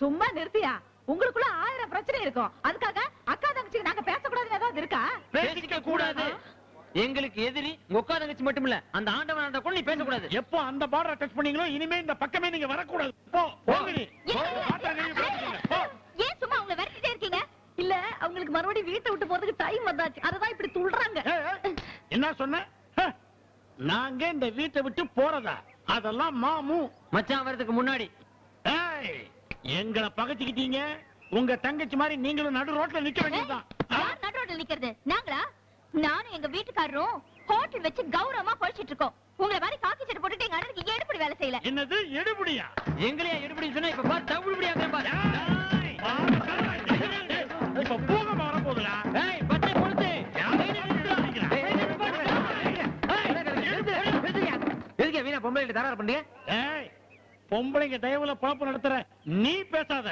சும்மா நிறுத்தியா? உங்களுக்குள்ள 1000 பிரச்சனை இருக்கும். அதுக்காக அக்கா தங்கச்சிக்கு நாங்க பேசக்கூடாதுன்னு ஏதாவது இருக்கா? பேசிக்க கூடாது. எங்களுக்கு எதிரி உங்க தங்கச்சி மட்டும் இல்ல, அந்த ஆண்டவன் கூட நீ பேசக்கூடாது. எப்போ அந்த பார்டரை டச் பண்ணீங்களோ இனிமே இந்த பக்கமே நீங்க வரக்கூடாது. போ போங்க நீ. ஏன் சும்மா அவங்க விரட்டிட்டே இருக்கீங்க? இல்ல அவங்களுக்கு மறுபடியும் வீட்டை விட்டு போறதுக்கு டைம் வந்தாச்சு, அததான் இப்படி துள்றாங்க. என்ன சொன்ன? நாங்க இந்த வீட்டை விட்டு போறதா? அதெல்லாம் மாமு மச்சான் வரதுக்கு முன்னாடி எங்களை பகச்சுக்கிட்டீங்க. உங்க தங்கச்சி மாதிரி நீங்களும் நடு ரோட்ல நிக்க வேண்டியதுதான். நடு ரோட்ல நிக்கிறது நாங்களா? நானும் எங்க வீட்டுக்காரரும் ஹோட்டல் வச்சு கௌரவமா பொழிச்சிட்டு இருக்கோம். உங்களை மாதிரி காக்கி சட்டை போட்டுட்டு எங்க அண்ணனுக்கு எடுபடி வேலை செய்யல. என்னது எடுபடியா? எங்களையா எடுபடின்னு சொன்னா இப்ப பாரு தவிடுபடியா பாரு. இப்ப பூகமா வர போகுதுடா. ஏய் பச்சை பொறுத்து எதுக்கு வீணா பொம்பளை தரார பண்ணீங்க? பொம்பளைங்க தயவுல பாப்பு நடத்துற நீ பேசாத.